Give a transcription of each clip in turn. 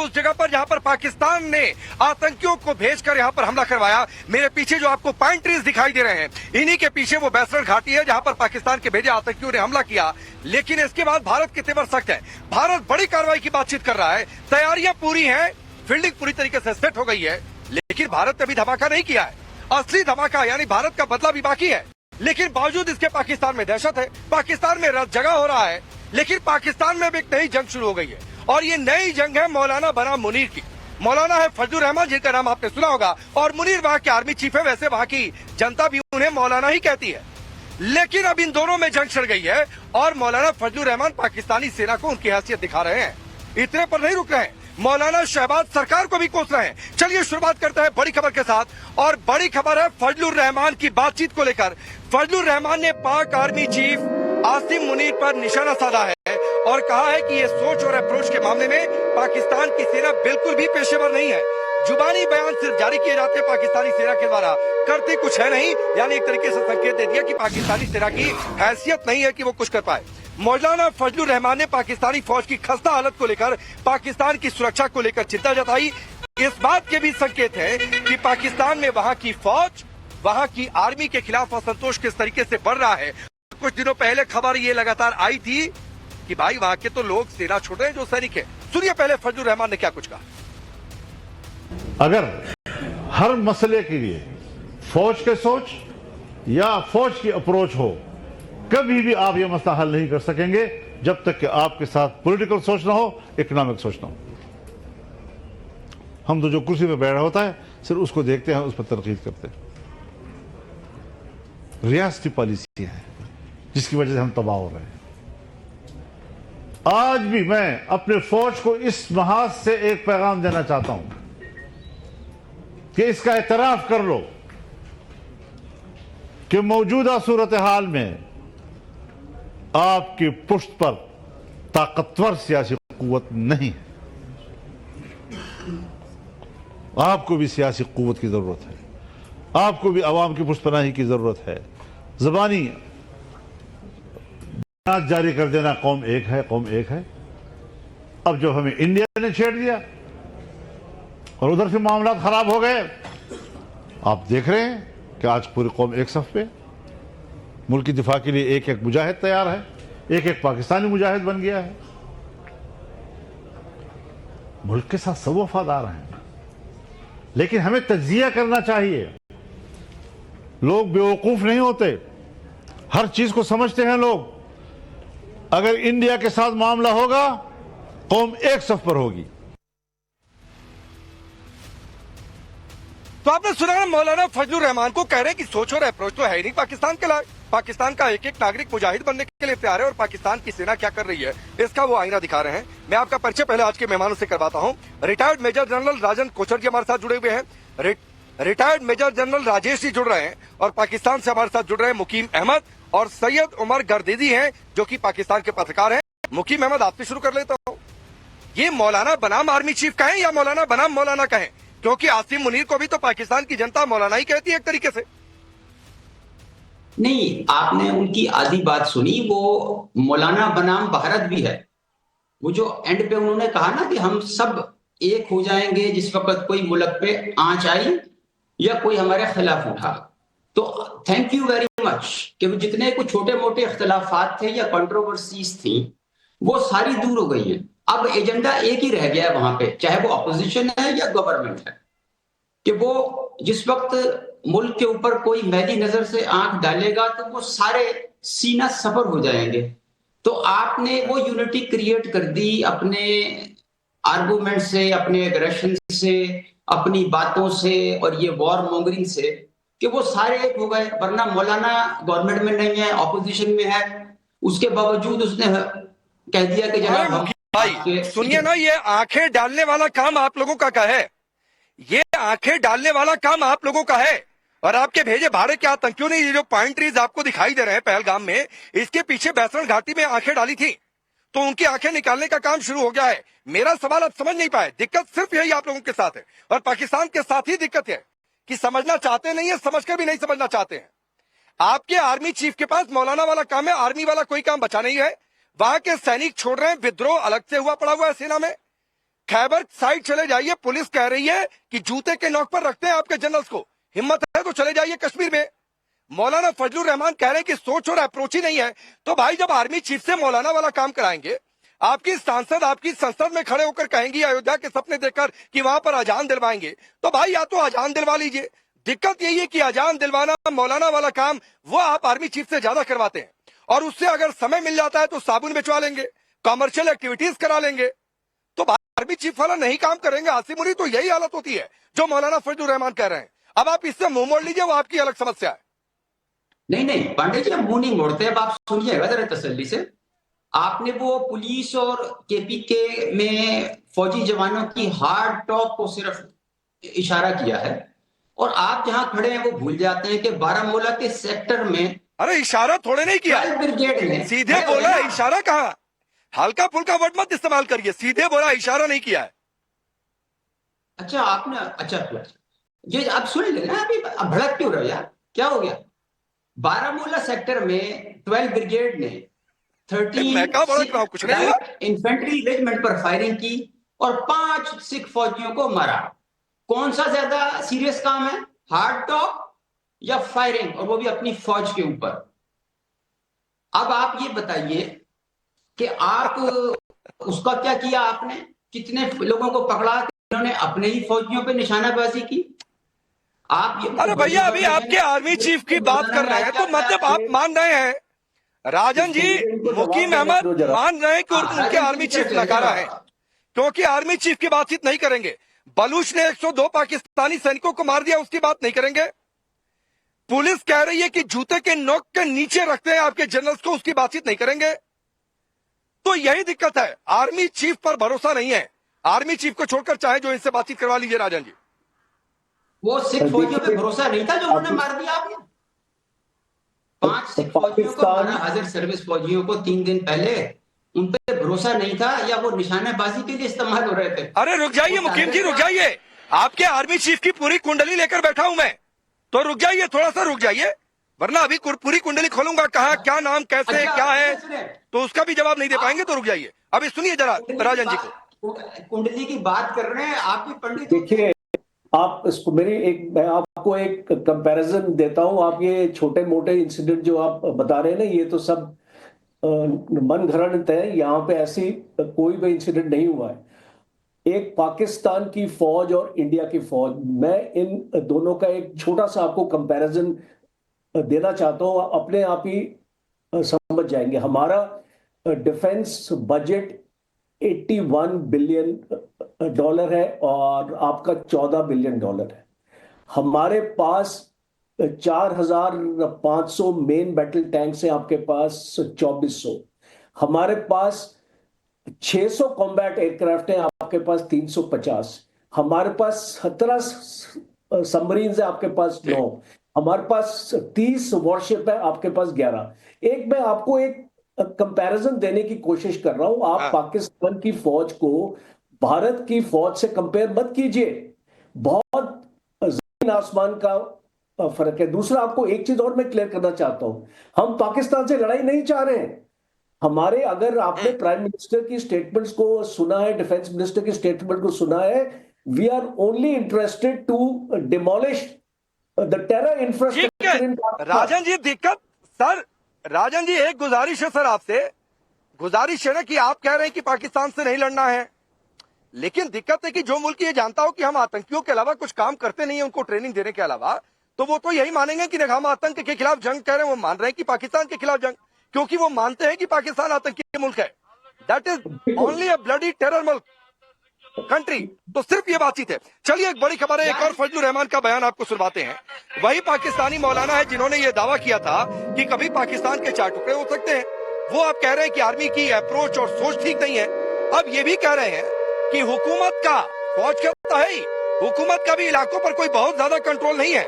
उस जगह पर जहां पर पाकिस्तान ने आतंकियों को भेजकर यहां पर हमला करवाया। मेरे पीछे जो आपको पाइन ट्रीज दिखाई दे रहे हैं, इन्हीं के पीछे वो बैसरण घाटी है जहां पर पाकिस्तान के भेजे आतंकियों ने हमला किया। लेकिन इसके बाद भारत के तेवर सख्त है। भारत बड़ी कार्रवाई की बातचीत कर रहा है, तैयारियां पूरी हैं, फील्डिंग पूरी तरीके से सेट हो गई है। लेकिन भारत ने अभी धमाका नहीं किया है। असली धमाका यानी भारत का बदला भी बाकी है। लेकिन बावजूद इसके पाकिस्तान में दहशत है, पाकिस्तान में रत जगह हो रहा है। लेकिन पाकिस्तान में भी एक नई जंग शुरू हो गई है और ये नई जंग है मौलाना बनाम मुनीर की। मौलाना है फजलुर रहमान, जिनका नाम आपने सुना होगा, और मुनीर वहां के आर्मी चीफ है। वैसे वहां की जनता भी उन्हें मौलाना ही कहती है। लेकिन अब इन दोनों में जंग छिड़ गई है और मौलाना फजलुर रहमान पाकिस्तानी सेना को उनकी हैसियत दिखा रहे हैं। इतने पर नहीं रुक रहे हैं, मौलाना शहबाज सरकार को भी कोस रहे हैं। चलिए शुरुआत करते हैं बड़ी खबर के साथ, और बड़ी खबर है फजलुर रहमान की बातचीत को लेकर। फजलुर रहमान ने पाक आर्मी चीफ आसिम मुनीर पर निशाना साधा है और कहा है कि ये सोच और अप्रोच के मामले में पाकिस्तान की सेना बिल्कुल भी पेशेवर नहीं है। जुबानी बयान सिर्फ जारी किए जाते हैं पाकिस्तानी सेना के द्वारा, करते कुछ है नहीं। यानी एक तरीके से संकेत दे दिया कि पाकिस्तानी सेना की हैसियत नहीं है कि वो कुछ कर पाए। मौलाना फजलुर रहमान ने पाकिस्तानी फौज की खस्ता हालत को लेकर, पाकिस्तान की सुरक्षा को लेकर चिंता जताई। इस बात के भी संकेत है कि पाकिस्तान में वहां की फौज, वहां की आर्मी के खिलाफ असंतोष किस तरीके से बढ़ रहा है। कुछ दिनों पहले खबर ये लगातार आई थी कि भाई वहां के तो लोग सेना छोड़ रहे हैं जो सैनिक है। सुनिए पहले फजलुर रहमान ने क्या कुछ कहा। अगर हर मसले के लिए फौज के सोच या फौज की अप्रोच हो, कभी भी आप यह मसला हल नहीं कर सकेंगे जब तक कि आपके साथ पॉलिटिकल सोच ना हो, इकोनॉमिक सोच ना हो। हम तो जो कुर्सी पे बैठा होता है सिर्फ उसको देखते हैं, उस पर तनकीद करते हैं। रियासती पॉलिसी है जिसकी वजह से हम तबाह हो रहे हैं। आज भी मैं अपने फौज को इस महाज से एक पैगाम देना चाहता हूं कि इसका एतराफ कर लो कि मौजूदा सूरत हाल में आपकी पुष्ट पर ताकतवर सियासी कुव्वत नहीं है। आपको भी सियासी कुव्वत की जरूरत है, आपको भी अवाम की पुष्टपनाही की जरूरत है। ज़बानी बयान जारी कर देना कौम एक है, कौम एक है। अब जो हमें इंडिया ने छेड़ दिया और उधर से मामला खराब हो गए, आप देख रहे हैं कि आज पूरी कौम एक सफ पे, मुल्क की दिफा के लिए एक एक मुजाहिद तैयार है, एक एक पाकिस्तानी मुजाहिद बन गया है। मुल्क के साथ सब वफादार हैं, लेकिन हमें तज्जिया करना चाहिए। लोग बेवकूफ नहीं होते, हर चीज को समझते हैं लोग। अगर इंडिया के साथ मामला होगा, कौम एक सफ पर होगी। तो आपने सुना मौलाना फजलुर रहमान को कह रहे हैं कि सोच और अप्रोच तो है ही नहीं पाकिस्तान के लायक। पाकिस्तान का एक एक नागरिक मुजाहिद बनने के लिए तैयार है और पाकिस्तान की सेना क्या कर रही है इसका वो आईना दिखा रहे हैं। मैं आपका परिचय पहले आज के मेहमानों से करवाता हूं। रिटायर्ड मेजर जनरल राजन कोचर जी हमारे साथ जुड़े हुए हैं। Retired major general Rajesh ji जुड़ रहे हैं और पाकिस्तान से हमारे साथ जुड़ रहे हैं मुकीम अहमद और सैयद उमर गर्दीदी हैं जो कि पाकिस्तान के पत्रकार हैं। मुकीम अहमद आपसे शुरू कर लेता हूं। ये मौलाना बनाम आर्मी चीफ कहें या मौलाना बनाम मौलाना कहें, क्योंकि आसिम मुनीर को भी तो पाकिस्तान की जनता मौलाना ही कहती है एक तरीके से। नहीं, आपने उनकी आधी बात सुनी। वो मौलाना बनाम भारत भी है। वो जो एंड पे उन्होंने कहा ना कि हम सब एक हो जाएंगे जिस वक्त कोई मुल्क पे आंच आई या कोई हमारे खिलाफ उठा। तो थैंक यू वेरी मच कि जितने कुछ छोटे मोटे इख्तलाफात थे या कंट्रोवर्सीज थी वो सारी दूर हो गई हैं। अब एजेंडा एक ही रह गया है वहां पे, चाहे वो अपोजिशन है या गवर्नमेंट है, कि वो जिस वक्त मुल्क के ऊपर कोई मैली नजर से आंख डालेगा तो वो सारे सीना सफर हो जाएंगे। तो आपने वो यूनिटी क्रिएट कर दी अपने आर्गुमेंट से, अपने एग्रेशन से, अपनी बातों से और ये वॉर मॉन्गरिंग से, कि वो सारे एक हो गए। वरना मौलाना गवर्नमेंट में नहीं है, ऑपोजिशन में है, उसके बावजूद उसने कह दिया कि जनाब हम भाई सुनिए ना, ये आंखें डालने वाला काम आप लोगों का है। ये आंखें डालने वाला काम आप लोगों का है और आपके भेजे भारत के आतंकियों ने ये जो पॉइंट ट्रीज आपको दिखाई दे रहे हैं पहलगाम में, इसके पीछे बैसरण घाटी में आंखें डाली थी तो उनकी आंखें निकालने का काम शुरू हो गया है। मेरा सवाल आप समझ नहीं पाए, दिक्कत सिर्फ यही आप लोगों के साथ है और पाकिस्तान के साथ ही दिक्कत है कि समझना चाहते नहीं है, समझकर भी नहीं समझना चाहते हैं। आपके आर्मी चीफ के पास मौलाना वाला काम है, आर्मी वाला कोई काम बचा नहीं है। वहां के सैनिक छोड़ रहे हैं, विद्रोह अलग से हुआ पड़ा हुआ है सेना में। खैबर साइड चले जाइए, पुलिस कह रही है कि जूते के नोक पर रखते हैं आपके जनरल्स को, हिम्मत है तो चले जाइए कश्मीर में। मौलाना फजलुर रहमान कह रहे हैं कि सोच और अप्रोच ही नहीं है। तो भाई जब आर्मी चीफ से मौलाना वाला काम कराएंगे, आपकी सांसद आपकी संसद में खड़े होकर कहेंगी अयोध्या के सपने देखकर कि वहां पर अजान दिलवाएंगे, तो भाई या तो अजान दिलवा लीजिए। दिक्कत यही है कि अजान दिलवाना मौलाना वाला काम वो आप आर्मी चीफ से ज्यादा करवाते हैं, और उससे अगर समय मिल जाता है तो साबुन बिचवा लेंगे, कमर्शियल एक्टिविटीज करा लेंगे। तो आर्मी चीफ वाला नहीं काम करेंगे आसिम मुनी, तो यही हालत होती है जो मौलाना फजलुर रहमान कह रहे हैं। अब आप इससे मुंह मोड़ लीजिए, वो आपकी अलग समस्या है। नहीं पांडे जी, हम मुंह नहीं मोड़ते। अब आप सुनिएगा जरा तसल्ली से। आपने वो पुलिस और केपीके में फौजी जवानों की हार्ड टॉक को सिर्फ इशारा किया है, और आप जहां खड़े हैं वो भूल जाते हैं कि बारामूला के सेक्टर में अरे इशारा थोड़े नहीं किया, ब्रिगेड ने सीधे बोला। इशारा कहा, हल्का फुल्का वर्ड मत इस्तेमाल करिए, सीधे बोला, इशारा नहीं किया है। अच्छा आपने अच्छा ये आप सुन लेना, अभी भड़क क्यों रहे यार, क्या हो गया? बारामूला सेक्टर में 12 ब्रिगेड ने 13 इन्फेंट्री रेजिमेंट पर फायरिंग की और 5 सिख फौजियों को मारा। कौन सा ज्यादा सीरियस काम है, हार्ड टॉक या फायरिंग, और वो भी अपनी फौज के ऊपर? अब आप ये बताइए कि आप उसका क्या किया आपने? कितने लोगों को पकड़ा जिन्होंने अपने ही फौजियों पे निशानाबाजी की? आप ये अरे भैया अभी आपके आर्मी चीफ की बात कर रहे हैं, तो मतलब आप मान रहे हैं राजन जी, मुकीम अहमद मान रहे हैं कि उनके आर्मी चीफ नकारा है, क्योंकि आर्मी चीफ की बातचीत नहीं करेंगे। बलूच ने 102 पाकिस्तानी सैनिकों को मार दिया, उसकी बात नहीं करेंगे। पुलिस कह रही है कि जूते के नोक के नीचे रखते हैं आपके जनरल्स को, उसकी बातचीत नहीं करेंगे। तो यही दिक्कत है, आर्मी चीफ पर भरोसा नहीं है। आर्मी चीफ को छोड़कर चाहे जो इनसे बातचीत करवा लीजिए राजन जी। वो सिख फौजियों पे भरोसा नहीं था जो उन्होंने मार दिया आपने। 5 सिख फौजियों को मारा, हाजिर सर्विस फौजियों को 3 दिन पहले, उन पे भरोसा नहीं था या वो निशानेबाजी के लिए इस्तेमाल हो रहे थे? अरे रुक जाइए मुकीम जी, रुक जाइए। आपके आर्मी चीफ की पूरी कुंडली लेकर बैठा हूं मैं, तो रुक जाइए, थोड़ा सा रुक जाइए, वरना अभी पूरी कुंडली खोलूंगा, कहा क्या नाम कैसे क्या है, तो उसका भी जवाब नहीं दे पाएंगे। तो रुक जाइए, अभी सुनिए जरा राजन जी को। कुंडली की बात कर रहे हैं आप भी पंडित। देखिए आप इसको मैं आपको एक कंपैरिजन देता हूं। आप ये छोटे मोटे इंसिडेंट जो आप बता रहे हैं ना, ये तो सब मन घड़ंत है। यहाँ पे ऐसी कोई भी इंसिडेंट नहीं हुआ है। एक पाकिस्तान की फौज और इंडिया की फौज, मैं इन दोनों का एक छोटा सा आपको कंपैरिजन देना चाहता हूं, अपने आप ही समझ जाएंगे। हमारा डिफेंस बजट 81 बिलियन डॉलर है और आपका 14 बिलियन डॉलर है। हमारे पास 4500 मेन बैटल टैंक्स हैं, आपके पास 2400। हमारे पास 600 कॉम्बैट एयरक्राफ्ट हैं, आपके पास 350। हमारे पास 17 सबमरीन्स है, आपके पास 9। हमारे पास 30 वॉरशिप है, आपके पास 11। एक मैं आपको एक कंपैरिजन देने की कोशिश कर रहा हूं। आप पाकिस्तान की फौज को भारत की फौज से कंपेयर मत कीजिए, बहुत जमीन आसमान का फर्क है। दूसरा आपको एक चीज और मैं क्लियर करना चाहता हूं, हम पाकिस्तान से लड़ाई नहीं चाह रहे हैं। हमारे, अगर आपने प्राइम मिनिस्टर की स्टेटमेंट्स को सुना है, डिफेंस मिनिस्टर की स्टेटमेंट को सुना है, we are only interested to demolish the terror infrastructure in Pakistan. Rajan ji दिक्कत सर, राजन जी एक गुजारिश है सर आपसे, गुजारिश है ना कि आप कह रहे हैं कि पाकिस्तान से नहीं लड़ना है, लेकिन दिक्कत है कि जो मुल्क ये जानता हो कि हम आतंकियों के अलावा कुछ काम करते नहीं है उनको ट्रेनिंग देने के अलावा, तो वो तो यही मानेंगे कि हम आतंक के खिलाफ जंग कह रहे हैं। वो मान रहे हैं कि पाकिस्तान के खिलाफ जंग, क्योंकि वो मानते हैं कि पाकिस्तान आतंकी मुल्क है। That is only a bloody terror मुल्क कंट्री। तो सिर्फ ये बातचीत है। चलिए एक बड़ी खबर है, एक और फजलुर रहमान का बयान आपको सुनवाते हैं। वही पाकिस्तानी मौलाना है जिन्होंने ये दावा किया था कि कभी पाकिस्तान के 4 टुकड़े हो सकते हैं। वो आप कह रहे हैं कि आर्मी की अप्रोच और सोच ठीक नहीं है। अब ये भी कह रहे हैं कि हुकूमत का, फौज का है ही, हुकूमत का भी इलाकों पर कोई बहुत ज्यादा कंट्रोल नहीं है।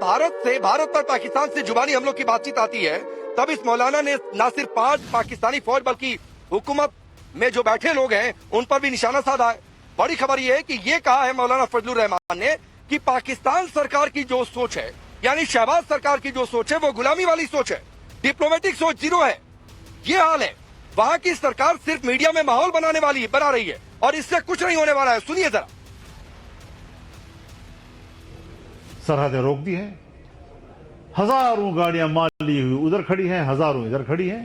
और भारत पर पाकिस्तान से जुबानी हमलों की बातचीत आती है, तब इस मौलाना ने न सिर्फ 5 पाकिस्तानी फौज बल्कि हुकूमत में जो बैठे लोग हैं उन पर भी निशाना साधा है। बड़ी खबर यह है कि ये कहा है मौलाना फजलुर रहमान ने कि पाकिस्तान सरकार की जो सोच है, यानी शहबाज सरकार की जो सोच है, वो गुलामी वाली सोच है, डिप्लोमेटिक सोच जीरो है। ये हाल है। वहां की सरकार सिर्फ मीडिया में माहौल बना रही है और इससे कुछ नहीं होने वाला है। सुनिए जरा। सरहदें रोक दी हैं, हजारों गाड़ियां माल ली हुई उधर खड़ी हैं, हजारों इधर खड़ी हैं,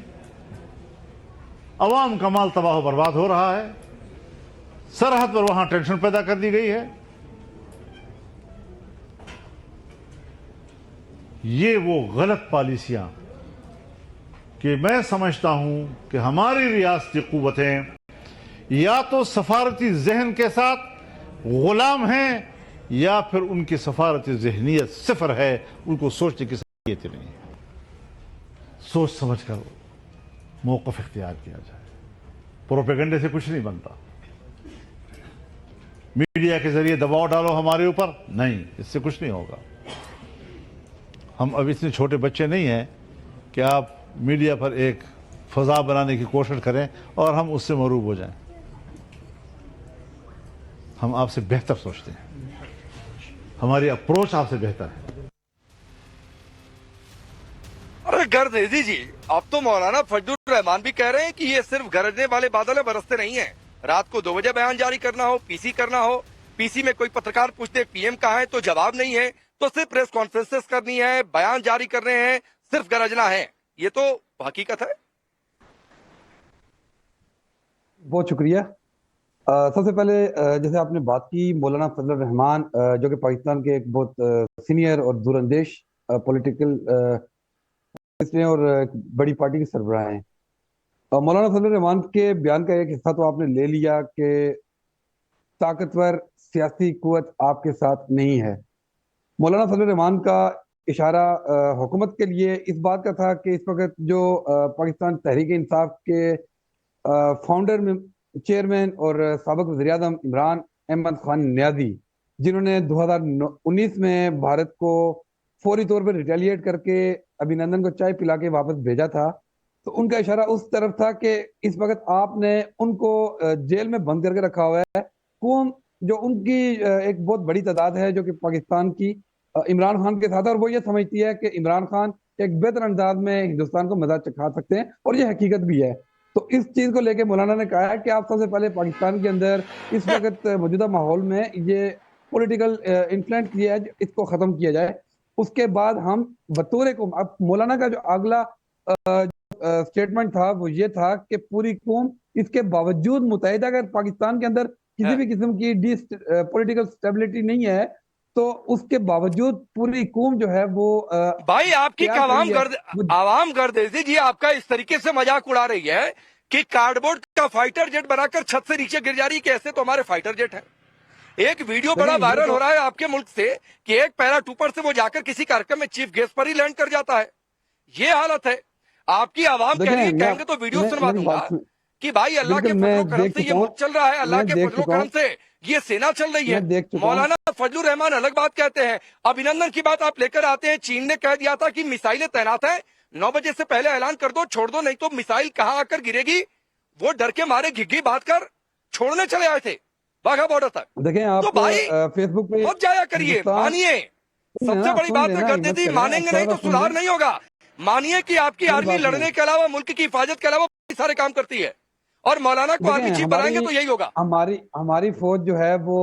अवाम का माल तबाह बर्बाद हो रहा है, सरहद पर वहां टेंशन पैदा कर दी गई है। ये वो गलत पॉलिसियां कि मैं समझता हूं कि हमारी रियासती कुव्वतें या तो सफारती जहन के साथ गुलाम हैं या फिर उनकी सफारती जहनीत सिफर है, उनको सोचने की सलाहियत नहीं है। सोच समझ कर मौक़िफ़ इख्तियार किया जाए। प्रोपेगेंडे से कुछ नहीं बनता। मीडिया के जरिए दबाव डालो हमारे ऊपर, नहीं, इससे कुछ नहीं होगा। हम अब इतने छोटे बच्चे नहीं हैं कि आप मीडिया पर एक फजा बनाने की कोशिश करें और हम उससे मरूब हो जाएं। हम आपसे बेहतर सोचते हैं, हमारी अप्रोच आपसे बेहतर है। अरे गर्देजी जी, अब तो मौलाना फजलुर रहमान भी कह रहे हैं कि ये सिर्फ गरजने वाले बादल बरसते नहीं हैं। रात को 2 बजे बयान जारी करना हो, पीसी करना हो, पीसी में कोई पत्रकार पूछते पीएम कहाँ है तो जवाब नहीं है, तो सिर्फ प्रेस कॉन्फ्रेंसेस करनी है, बयान जारी कर रहे हैं, सिर्फ गरजना है। ये तो हकीकत है। बहुत शुक्रिया। सबसे पहले जैसे आपने बात की मौलाना फजलुर रहमान जो कि पाकिस्तान के एक बहुत सीनियर और दूरंदेश पॉलिटिकल और एक बड़ी पार्टी के सरबराह हैं। मौलाना फजलुर रहमान के बयान का एक हिस्सा तो आपने ले लिया कि ताकतवर सियासी कुव्वत आपके साथ नहीं है। मौलाना फजलुर रहमान का इशारा हुकूमत के लिए इस बात का था कि इस वक्त जो पाकिस्तान तहरीक इंसाफ के फाउंडर में चेयरमैन और साबिक वज़ीर-ए-आज़म इमरान अहमद खान नियाज़ी, जिन्होंने 2019 में भारत को फौरी तौर पर रिटेलिएट करके अभिनंदन को चाय पिला के वापस भेजा था, तो उनका इशारा उस तरफ था कि इस वक्त आपने उनको जेल में बंद करके रखा हुआ है। कौम जो उनकी एक बहुत बड़ी तादाद है जो कि पाकिस्तान की इमरान खान के साथ है, और वो ये समझती है कि इमरान खान एक बेहतर अंदाज में हिंदुस्तान को मजा चखा सकते हैं, और ये हकीकत भी है। तो इस चीज को लेके मौलाना ने कहा है कि आप सबसे पहले पाकिस्तान के अंदर इस वक्त मौजूदा माहौल में ये पॉलिटिकल इन्फ्लुएंस किया है, इसको खत्म किया जाए। उसके बाद हम बतौर को, अब मौलाना का जो अगला स्टेटमेंट था वो ये था कि पूरी कौम इसके बावजूद मुतहिद, अगर पाकिस्तान के अंदर किसी भी किस्म की पॉलिटिकल स्टेबिलिटी नहीं है तो उसके बावजूद पूरी कौम जो है वो भाई आपकी आवाम गर्देजी जी आपका इस तरीके से मजाक उड़ा रही है कि कार्डबोर्ड का फाइटर जेट बनाकर छत से नीचे गिर जा रही है कि ऐसे तो हमारे फाइटर जेट है। एक वीडियो बड़ा वायरल हो रहा है आपके मुल्क से कि एक पैरा ट्रूपर से वो जाकर किसी कार्यक्रम में चीफ गेस्ट पर ही लैंड कर जाता है। ये हालत है आपकी। आवाम कह रही है, कहेंगे तो वीडियो सुनवा दूंगा कि भाई अल्लाह के फजलो करम से ये मुल्क चल रहा है, अल्लाह के फजलो करम से ये सेना चल रही है। मौलाना फजलुर रहमान अलग बात कहते हैं, अभिनंदन की बात आप लेकर आते हैं। चीन ने कह दिया था कि मिसाइलें तैनात हैं, 9 बजे से पहले ऐलान कर दो, छोड़ दो, नहीं तो मिसाइल कहां आकर गिरेगी। वो डर के मारे घिग्गी बांध कर छोड़ने चले आए थे वाघा बॉर्डर तक। देखें आप तो भाई फेसबुक पे मत जाया करिए, मानिए। सबसे बड़ी बात है करते थी, मानेंगे नहीं तो सुधार नहीं होगा। मानिए कि आपकी आर्मी लड़ने के अलावा, मुल्क की हिफाजत के अलावा सारे काम करती है, और मौलाना को आर्मी चीफ बनाएंगे तो यही होगा। हमारी फौज जो है वो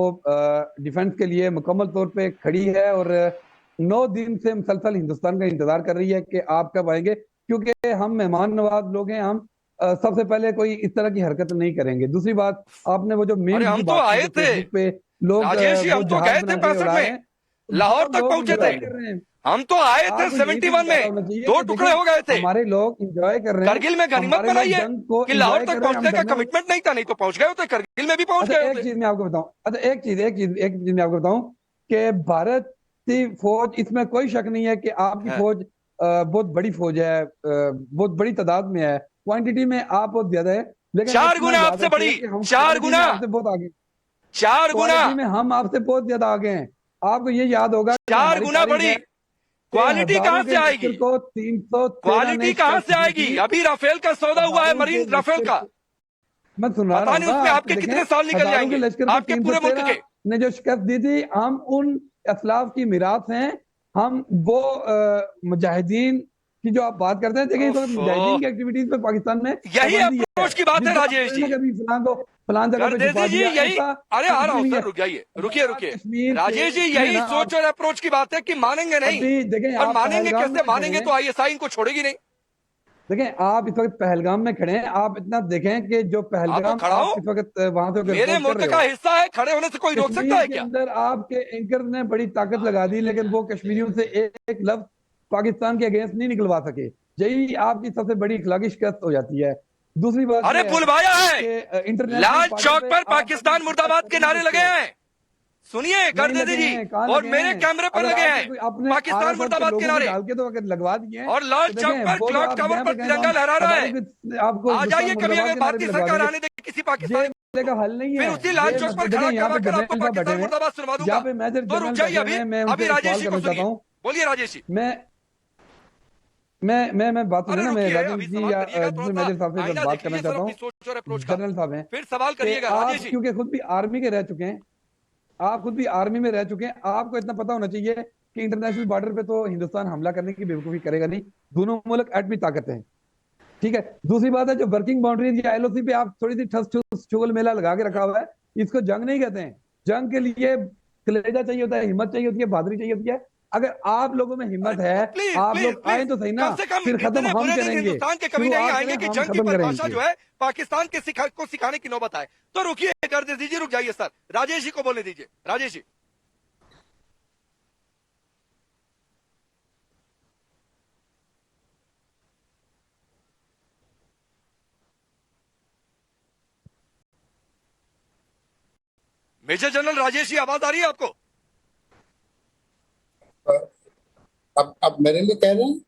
डिफेंस के लिए मुकम्मल तौर पे खड़ी है, और 9 दिन से मुसलसल हिंदुस्तान का इंतजार कर रही है कि आप कब आएंगे, क्योंकि हम मेहमान नवाज लोग हैं। हम सबसे पहले कोई इस तरह की हरकत नहीं करेंगे। दूसरी बात, आपने वो जो मेन हम तो आए थे पे लोग राजेश जी, हम तो गए थे 65 में, लाहौर तक पहुंचे थे। हम तो आए थे 71 में, 2 टुकड़े हो गए थे। हमारे लोग एंजॉय कर रहे हैं। करगिल में गनीमत बनाई है कि लाहौर तक पहुंचने का कमिटमेंट नहीं था, नहीं तो पहुंच गए होते, करगिल में भी पहुंच गए होते। एक चीज मैं आपको बताऊं, अच्छा एक चीज मैं आपको बताऊं कि भारत की फौज, इसमें कोई शक नहीं है कि आपकी फौज बहुत बड़ी फौज है, बहुत बड़ी तादाद में है, क्वांटिटी में आप बहुत ज्यादा है, लेकिन 4 गुना आपसे बड़ी, 4 गुना आपसे बहुत आगे, 4 गुना में हम आपसे बहुत ज्यादा आगे हैं। आपको ये याद होगा 4 गुना बड़ी। क्वालिटी कहां से आएगी? 300 क्वालिटी कहां से आएगी? अभी राफेल का सौदा हुआ है, मरीन राफेल का, मैं सुन रहा पता नहीं उसमें आपके कितने साल निकल जाएंगे आपके पूरे मुल्क के। ने जो शिकस्त दी थी, हम उन असलाफ की मिरास हैं। हम वो मुजाहिदीन कि जो आप बात करते हैं, देखिए तो मुजाहिदीन की एक्टिविटीज पे पाकिस्तान में यही पाबंदी है। अप्रोच की बात है राजेश जी। कभी फलां जगह पे गर्देजी छुपा जी दिया, यही, ऐसा अरे आ कुछ रहा हूँ नहीं सर, है। रुक जाइए, रुकिए रुकिए कश्मीर राजेश जी, के- यही ना, सोच और अप्रोच की बात है कि मानेंगे नहीं, अभी देखें और आप मानेंगे पहलगाम कैसे, में मानेंगे खड़े तो आईएसआई इनको छोड़ेगी नहीं। देखें आप इस वक्त पहलगाम में खड़े हैं, आप इतना देखें कि जो हाँ तो पहलगाम खड़ा आप हो, इस वक्त वहां से मेरे रिपोर्ट कर मुल्क रहे का हो, हिस्सा है, खड़े होने से कोई रोक सकता कश्मीर है के क्या? अंदर आपके एंकर ने बड़ी ताकत लगा दी, लेकिन वो कश्मीरियों से एक लफ्ज पाकिस्तान के अगेंस्ट नहीं निकलवा सके। यही आपकी सबसे बड़ी इखलाकी शिकस्त हो जाती है। दूसरी बात अरे यह है बुलवाया है, कि इंटरनेशनल लाल पार्टी चौक पे पर आप पाकिस्तान कभी मुर्दाबाद के नारे लगे हैं, सुनिए नहीं गर्देजी लगे जी, हैं, कहाँ और लगे मेरे हैं? कैमरे पर अगर लगे आपने हैं कोई अपने पाकिस्तान RSF के मुर्दाबाद के लोगों को नारे, डाल के तो अगर लगवा दिए हैं, और लाल तो चौक देखें पर वो तो क्लॉक आप टावर यहाँ पर पे कहें तिरंगा लहरा रहा है। आपको आ हिंदुस्तान जाइए कभी मुर्दाबाद अगर के नारे भारतीय भी लगवा सरकार दिए। आने देगी किसी ये पाकिस्तानी मसले का हल नहीं फिर है। उसी लाल ये चौक पर मसले खड़ा देखें, यहाँ करवा पे कर आपको जनरल साहब बैठे पाकिस्तान हैं, मुर्दाबाद सुनवा दूंगा। यहाँ पे मेजर तो रुक जनरल जाइए, बैठे हुए हैं, मैं अभी उनसे राजेश सवाल जी को करना चाहता सुनिए, हूँ। बोलिए राजेश जी। मैं बात अरे सुनिए ना, मैं रुकिए, राजेश अभी जी सवाल या करिएगा, दूसरे थोड़ा मेजर साहब सा से आईना बात देख करना लीजिए सर चाहता अपनी हूँ, सोच और अप्रोच का, जनरल साहब हैं, फिर सवाल कि करिएगा आप राजेश जी। क्योंकि खुद भी आर्मी के रह चुके हैं, आप खुद भी आर्मी में रह चुके हैं, आपको इतना पता होना चाहिए कि इंटरनेशनल बॉर्डर पे तो हिंदुस्तान हमला करने की बेवकूफी करेगा नहीं। दोनों मुल्क एटमी ताकत हैं, ठीक है। दूसरी बात है, जो वर्किंग बाउंड्रीज या LOC पे आप थोड़ी सी ठस चुगल मेला लगा के रखा हुआ है, इसको जंग नहीं कहते हैं। जंग के लिए कलेजा चाहिए होता है, हिम्मत चाहिए होती है, बहादुरी चाहिए होती है। अगर आप लोगों में हिम्मत है, प्लीज आप प्लीज लोग आए प्लीज, तो सही ना, कम से कम फिर खत्म इतने हम बुरे दिन करेंगे, हिंदुस्तान के कभी नहीं शुरुआत आएंगे करें, कि हम जंग की खत्म परिभाषा करेंगे। जो है पाकिस्तान के को सिखाने की नौबत आए। तो रुकिए गर्देश दीजिए, रुक जाइए सर, राजेश जी को बोलने दीजिए। राजेश जी, मेजर जनरल राजेश जी, आवाज आ रही है आपको? अब मेरे लिए कह रहे हैं?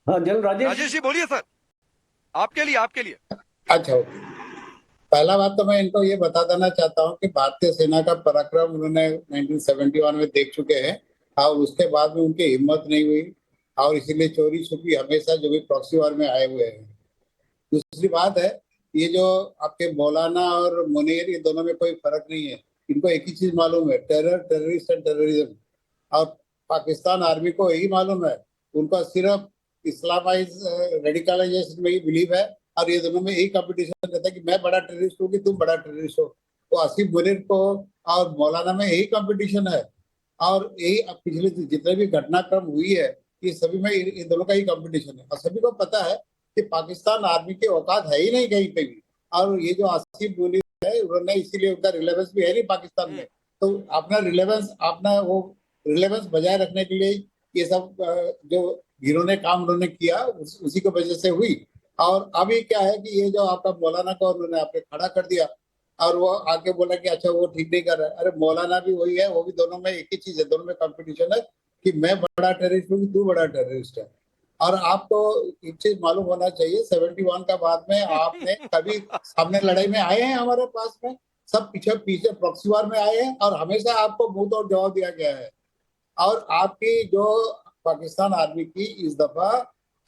हाँ जनरल राजेश राजेश। जी बोलिए सर, आपके लिए, आपके लिए। अच्छा, पहला बात तो मैं इनको ये बता देना चाहता हूँ कि भारतीय सेना का पराक्रम उन्होंने 1971 में देख चुके हैं, और उसके बाद में उनकी हिम्मत नहीं हुई, और इसीलिए चोरी छुपी हमेशा जो भी प्रॉक्सी वार में आए हुए हैं। दूसरी बात है, ये जो आपके मौलाना और मुनीर, ये दोनों में कोई फर्क नहीं है। इनको एक ही चीज मालूम है, टेरर, टेररिस्ट एंड टेररिज्म। और पाकिस्तान आर्मी को यही मालूम है, उनका सिर्फ इस्लामाइज रेडिकलाइजेशन में ही बिलीव है, और ये दोनों में यही कंपटीशन रहता है कि मैं बड़ा टेररिस्ट हूँ कि तुम बड़ा टेररिस्ट हो। तो आसिफ मुनीर को और मौलाना में यही कंपटीशन है, और यही पिछले जितने भी घटनाक्रम हुई है, ये सभी में इन दोनों का ही कंपटीशन है। और सभी को पता है कि पाकिस्तान आर्मी की औकात है ही नहीं कहीं पे भी। और ये जो आसिफ मुनीर है, उन्होंने इसीलिए उनका रिलेवेंस भी है नहीं पाकिस्तान में, तो अपना रिलेवेंस बजाय रखने के लिए ये सब जो जिन्होंने काम उन्होंने किया उसी की वजह से हुई। और अभी क्या है कि ये जो आपका मौलाना को उन्होंने आपने खड़ा कर दिया, और वो आके बोला कि अच्छा वो ठीक नहीं कर रहा है। अरे मौलाना भी वही है, वो भी, दोनों में एक ही चीज है, दोनों में कंपटीशन है कि मैं बड़ा टेररिस्ट हूँ कि तू बड़ा टेररिस्ट है। और आपको एक चीज मालूम होना चाहिए, 71 का बाद में आपने कभी सामने लड़ाई में आए हैं हमारे पास में? सब पीछे प्रॉक्सी वार में आए हैं, और हमेशा आपको मुंह तोड़ जवाब दिया गया है। और आपकी जो पाकिस्तान आर्मी की इस दफा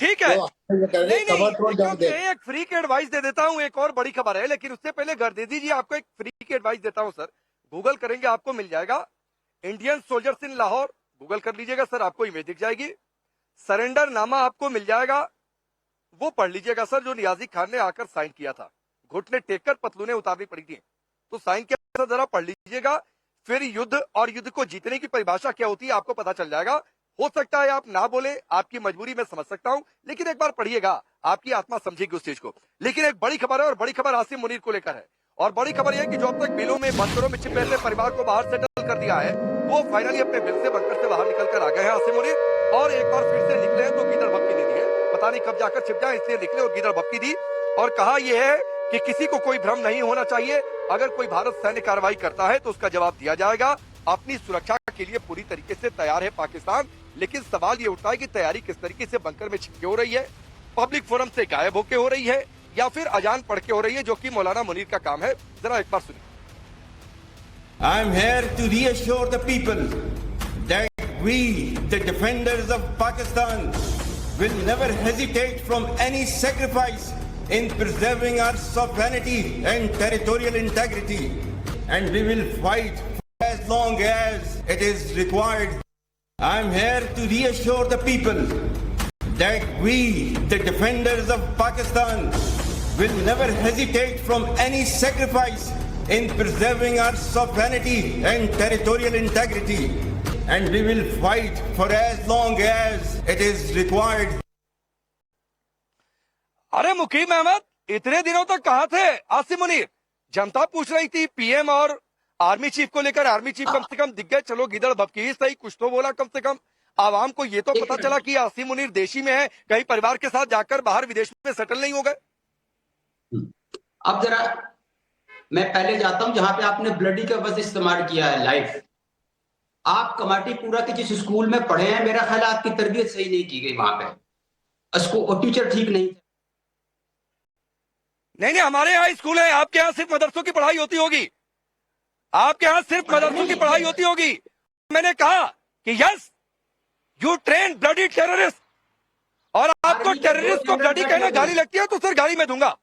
ठीक है, नहीं, एक फ्री की एडवाइस दे देता हूं, एक और बड़ी खबर है, लेकिन उससे पहले गर्देजी जी आपको एक फ्री की एडवाइस देता हूं सर। गूगल करेंगे आपको मिल जाएगा, Indian soldiers in Lahore, Google कर लीजिएगा सर, आपको इमेज दिख जाएगी। सरेंडर नामा आपको मिल जाएगा, वो पढ़ लीजिएगा सर, जो नियाजी खान ने आकर साइन किया था, घुटने टेक कर पतलूने उतारनी पड़ी थी, तो साइन किया, जरा पढ़ लीजिएगा। फिर युद्ध और युद्ध को जीतने की परिभाषा क्या होती है आपको पता चल जाएगा। हो सकता है आप ना बोले, आपकी मजबूरी में समझ सकता हूं, लेकिन एक बार पढ़िएगा, आपकी आत्मा समझेगी उस चीज को। लेकिन एक बड़ी खबर है, और बड़ी खबर आसिम मुनीर को लेकर है, और बड़ी खबर यह कि जो अब तक बिलों में बंकरों में छिपे हुए परिवार को बाहर सेटल कर दिया है, वो फाइनली अपने बिल से बंकर से बाहर निकल कर आ गए हैं आसिम मुनीर, और एक बार फिर से निकले हैं तो गीदड़ भपकी दे दी है। पता नहीं कब जाकर छिप जाए, इसलिए निकले और गीदड़ भपकी दी, और कहा यह है कि किसी को कोई भ्रम नहीं होना चाहिए, अगर कोई भारत सैन्य कार्रवाई करता है तो उसका जवाब दिया जाएगा। अपनी सुरक्षा के लिए पूरी तरीके से तैयार है पाकिस्तान, लेकिन सवाल ये उठता है कि तैयारी किस तरीके से बंकर में छिपके हो रही है, पब्लिक फोरम से गायब होके हो रही है, या फिर अजान पढ़ के हो रही है, जो कि मौलाना मुनीर का काम है। जरा एक बार सुनिए। I am here to reassure the people that we, the defenders of Pakistan, will never hesitate from any sacrifice in preserving our sovereignty and territorial integrity, and we will fight as long as it is required. I'm here to reassure the people that we, the defenders of Pakistan, will never hesitate from any sacrifice in preserving our sovereignty and territorial integrity. And we will fight for as long as it is required. अरे मुकीम अहमद, इतने दिनों तक कहां थे आसिम मुनीर? जनता पूछ रही थी PM और आर्मी चीफ को लेकर। आर्मी चीफ कम से कम दिख गए, चलो गिदड़ भपकी सही, कुछ तो बोला कम से कम। आवाम को ये तो पता चला कि आसिम मुनीर देशी में है, कहीं परिवार के साथ जाकर बाहर विदेश में सेटल नहीं हो गए। अब जरा मैं पहले जाता हूं जहां पे आपने ब्लडी का लफ्ज इस्तेमाल किया है, लाइफ। आप कमाटीपुरा के जिस स्कूल में पढ़े हैं, मेरा ख्याल आपकी तरबियत सही नहीं की गई वहां पे, उसको टीचर ठीक नहीं थे। नहीं, हमारे यहाँ स्कूल है, आपके यहाँ सिर्फ मदरसों की पढ़ाई होती होगी। आपके यहाँ सिर्फ मदरसों की पढ़ाई होती होगी। मैंने कहा कि yes, you train bloody terrorist, और आपको टेररिस्ट को ब्लडी कहना गाली लगती है तो सर गाली में दूंगा।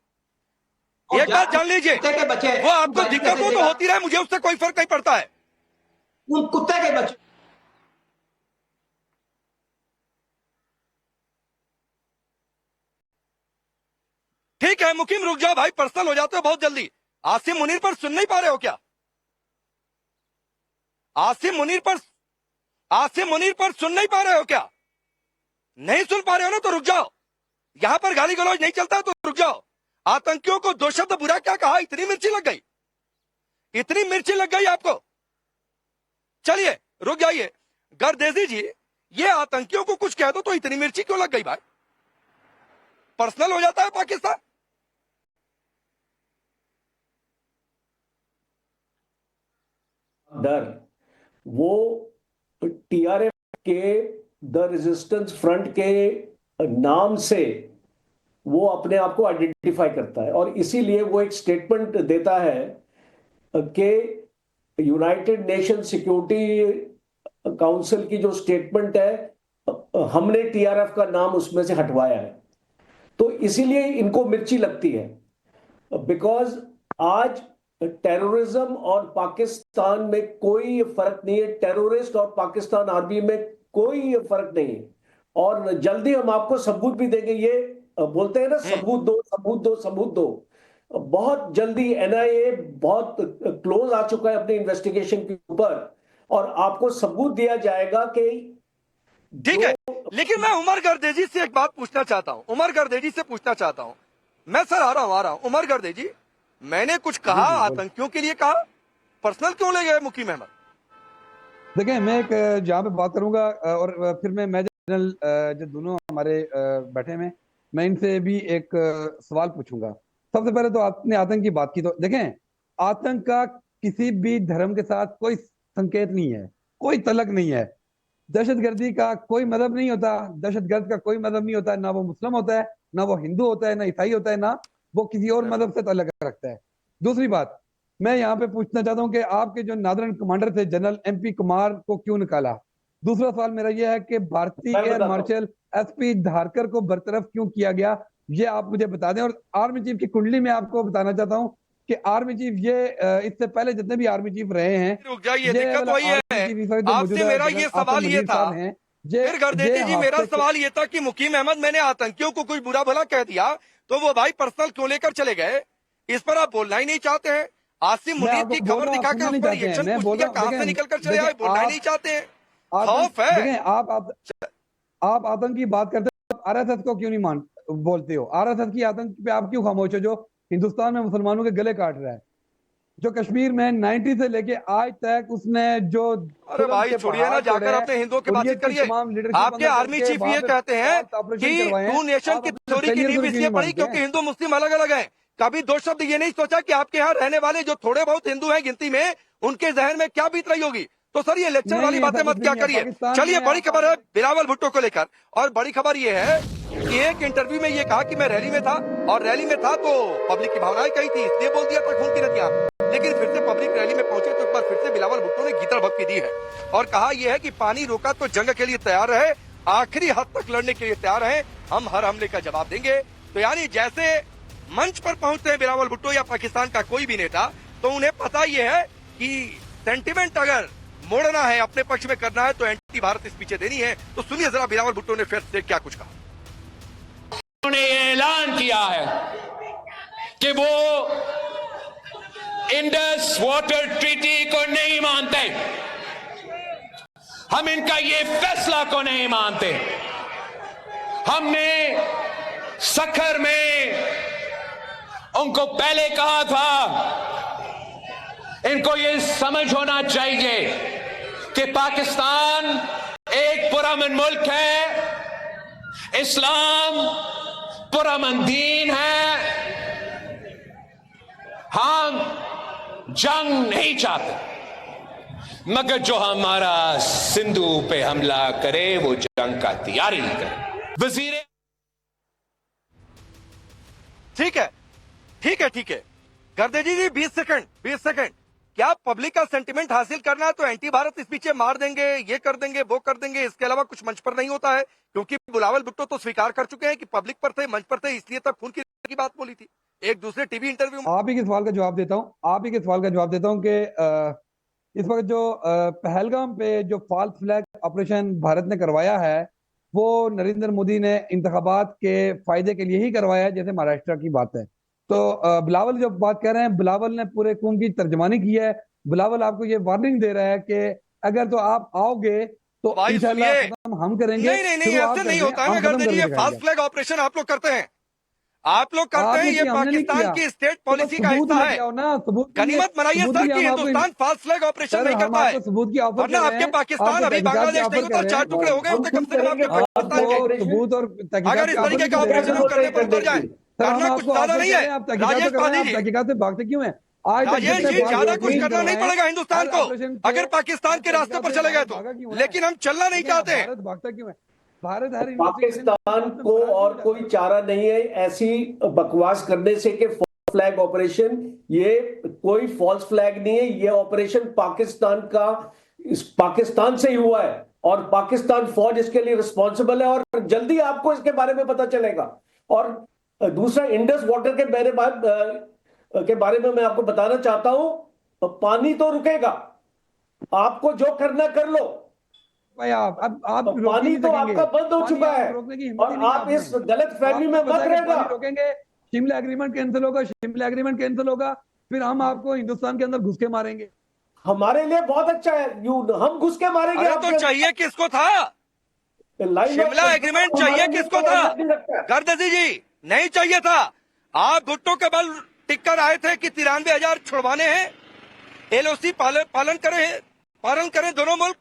एक बात जान लीजिए, वो आपको दिक्कत हो तो होती रहे, मुझे उससे कोई फर्क नहीं पड़ता है। उन कुत्ते के बच्चे ठीक है मुकीम, रुक जाओ भाई, पर्सनल हो जाते हो बहुत जल्दी। आसिम मुनीर पर सुन नहीं पा रहे हो क्या? आसिम मुनीर पर सुन नहीं पा रहे हो क्या? नहीं सुन पा रहे हो ना तो रुक जाओ। यहां पर गाली गलौज नहीं चलता तो रुक जाओ। आतंकियों को दो शब्द बुरा क्या कहा? इतनी मिर्ची लग गई, इतनी मिर्ची लग गई आपको? चलिए रुक जाइए। गर्देजी जी, ये आतंकियों को कुछ कह दो तो इतनी मिर्ची क्यों लग गई भाई? पर्सनल हो जाता है पाकिस्तान। डर, वो टीआरएफ के द रेजिस्टेंस फ्रंट के नाम से वो अपने आप को आइडेंटिफाई करता है, और इसीलिए वो एक स्टेटमेंट देता है कि यूनाइटेड नेशन सिक्योरिटी काउंसिल की जो स्टेटमेंट है, हमने टीआरएफ का नाम उसमें से हटवाया है। तो इसीलिए इनको मिर्ची लगती है, बिकॉज आज टेररिज्म और पाकिस्तान में कोई फर्क नहीं है, टेररिस्ट और पाकिस्तान आर्मी में कोई फर्क नहीं है। और जल्दी हम आपको सबूत भी देंगे। ये बोलते हैं ना, सबूत दो सबूत दो सबूत दो। बहुत जल्दी एनआईए बहुत क्लोज आ चुका है अपने इन्वेस्टिगेशन के ऊपर, और आपको सबूत दिया जाएगा कि ठीक है। लेकिन मैं उमर गर्देजी से एक बात पूछना चाहता हूं, उमर गर्देजी से पूछना चाहता हूं। मैं सर आ रहा हूं। उमर गर्देजी, मैंने कुछ कहा आतंकियों के लिए कहा, पर्सनल क्यों ले गए मुकीम अहमद? देखिए, मैं एक जहाँ पे बात करूंगा और फिर मैं मेजर जनरल जो दोनों हमारे बैठे में, मैं इनसे भी एक सवाल पूछूंगा। सबसे पहले तो आपने आतंक की बात की, तो देखें, आतंक का किसी भी धर्म के साथ कोई संकेत नहीं है, कोई तलक नहीं है। दहशतगर्दी का कोई मजहब नहीं होता, दहशतगर्द का कोई मजहब नहीं होता है, ना वो मुस्लिम होता है, ना वो हिंदू होता है, ना ईसाई होता है, ना वो किसी और मजहब से तलक रखता है। दूसरी बात, मैं यहाँ पे पूछना चाहता हूँ कि आपके जो नादरन कमांडर थे जनरल एमपी कुमार को क्यों निकाला? दूसरा सवाल मेरा यह है कि भारतीय एयर मार्शल एसपी धारकर को बरतरफ क्यों किया गया, ये आप मुझे बता दें। और आर्मी चीफ की कुंडली में आपको बताना चाहता हूँ कि आर्मी चीफ ये इससे पहले जितने भी आर्मी चीफ रहे हैं, रुक जाइए, दिक्कत वही है। आपसे मेरा ये सवाल ये था, फिर गर्देजी जी, मेरा सवाल ये था कि मुकीम अहमद, मैंने आतंकियों को कुछ बुरा भला कह दिया तो वो भाई पर्सनल क्यों लेकर चले गए? इस पर आप बोलना ही नहीं चाहते हैं। आसिम मुनीर की खबर दिखाकर उस पर रिएक्शन पूछ लिया, कहां से निकल कर चले आए, बोलना ही नहीं चाहते हैं। खौफ है। आप आतंक की बात करते हो, आरएसएस को क्यों नहीं बोलते हो? आरएसएस की आतंक पे आप क्यों खामोश हो, जो हिंदुस्तान में मुसलमानों के गले काट रहा है, जो कश्मीर में 90 से लेके आज तक उसने जो, अरे भाई छोड़िए ना, जाकर अपने हिंदुओं की बात करिए। आपके आर्मी चीफ ये कहते हैं कि टू नेशन की थ्योरी की नींव इसलिए पड़ी क्योंकि हिंदू मुस्लिम अलग अलग हैं। कभी दो शब्द ये नहीं सोचा कि आपके यहाँ रहने वाले जो थोड़े बहुत हिंदू हैं गिनती में, उनके जहन में क्या बीत रही होगी? तो सर ये लेक्चर वाली बातें मत क्या करिए। चलिए, बड़ी खबर है बिलावल भुट्टो को लेकर, और बड़ी खबर ये है कि एक इंटरव्यू में ये कहा कि मैं रैली में था, और रैली में था तो पब्लिक की भावनाएं कही थी, इसलिए बोल दिया था खून की नदियां। लेकिन फिर से पब्लिक रैली में पहुंचे तो एक बार फिर से बिलावल भुट्टो ने गीदड़ भपकी दी है और कहा यह है कि पानी रोका तो जंग के लिए तैयार रहे, आखिरी हद तक लड़ने के लिए तैयार है, हम हर हमले का जवाब देंगे। तो यानी जैसे मंच पर पहुंचते हैं बिलावल भुट्टो या पाकिस्तान का कोई भी नेता, तो उन्हें पता यह है कि सेंटिमेंट अगर मोड़ना है, अपने पक्ष में करना है, तो एंटी भारत स्पीचें देनी है। तो सुनिए जरा बिलावल भुट्टो ने फिर से क्या कुछ कहा। उन्होंने ये ऐलान किया है कि वो इंडस वाटर ट्रीटी को नहीं मानते। हम इनका ये फैसला को नहीं मानते। हमने सखर में उनको पहले कहा था, इनको ये समझ होना चाहिए कि पाकिस्तान एक पुरअमन मुल्क है, इस्लाम पुरअमन दीन है। हम जंग नहीं चाहते, मगर जो हमारा सिंधु पे हमला करे वो जंग का तैयारी नहीं करे। वजीर ठीक है, ठीक है, ठीक है। गर्देजी जी 20 सेकंड। क्या पब्लिक का सेंटिमेंट हासिल करना है तो एंटी भारत स्पीचें मार देंगे, ये कर देंगे, वो कर देंगे, इसके अलावा कुछ मंच पर नहीं होता है? क्योंकि बिलावल भुट्टो तो स्वीकार कर चुके हैं कि पब्लिक पर थे, मंच पर थे, इसलिए तक खून की बात बोली थी एक दूसरे टीवी इंटरव्यू में। आप ही के सवाल का जवाब देता हूं कि इस वक्त जो पहलगाम पे जो फॉल्स फ्लैग ऑपरेशन भारत ने करवाया है, वो नरेंद्र मोदी ने इंतखाबात के फायदे के लिए ही करवाया है, जैसे महाराष्ट्र की बात है। तो बिलावल जो बात कह रहे हैं, बिलावल ने पूरे खून की तर्जमानी की है। बिलावल आपको ये वार्निंग दे रहा है कि अगर तो आप आओगे तो इंशाल्लाह खत्म हम करेंगे। नहीं, ऐसे नहीं होता है ना गर्देजी। ये फॉल्स फ्लैग ऑपरेशन आप लोग करते हैं, ये पाकिस्तान की स्टेट पॉलिसी का हिस्सा है। गनीमत मनाइए सर कि हिंदुस्तान फॉल्स फ्लैग ऑपरेशन नहीं करता है, वरना आपके पाकिस्तान अभी बांग्लादेश नहीं होता, 4 टुकड़े हो गए होते कम से कम आपके पाकिस्तान के। अगर इस तरीके का ऑपरेशन करने पर उतर जाए, करना कुछ ज्यादा नहीं है। राजेश पादी जी, भागते क्यों है? राजेश जी, ज्यादा कुछ करना नहीं पड़ेगा हिंदुस्तान को अगर पाकिस्तान के रास्ते पर चले गए तो, लेकिन हम चलना नहीं चाहते। भारत भागता क्यों है? भारत हर पाकिस्तान को और कोई चारा नहीं है ऐसी बकवास करने से कि फॉल्स फ्लैग ऑपरेशन, ये कोई फॉल्स फ्लैग नहीं है। ये ऑपरेशन पाकिस्तान से ही हुआ है और पाकिस्तान फौज इसके लिए रिस्पॉन्सिबल है, और जल्दी आपको इसके बारे में पता चलेगा। और दूसरा, इंडस वाटर के बारे में मैं आपको बताना चाहता हूं, पानी तो रुकेगा, आपको जो करना कर लो भाई। आप पानी तो आपका बंद हो चुका है और आप इस गलत फहमी में मत रहना। रोकेंगे, शिमला एग्रीमेंट कैंसिल होगा, फिर हम आपको हिंदुस्तान के अंदर घुस के मारेंगे। हमारे लिए बहुत अच्छा है, हम घुस के मारेंगे। अरे तो चाहिए किसको था? शिमला एग्रीमेंट चाहिए किसको था? गर्देजी जी, नहीं चाहिए था। आप भुट्टो के बल टिककर आए थे कि 93,000 छुड़वाने हैं, एलओसी पालन करें दोनों मुल्क,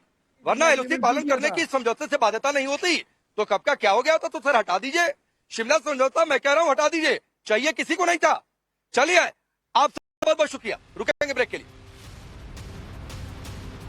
वरना एलओसी पालन करने की समझौते से बाध्यता नहीं होती। तो कब का क्या हो गया था? तो सर हटा दीजिए शिमला समझौता, मैं कह रहा हूं हटा दीजिए, चाहिए किसी को नहीं था। चलिए, आप बहुत बहुत शुक्रिया। रुके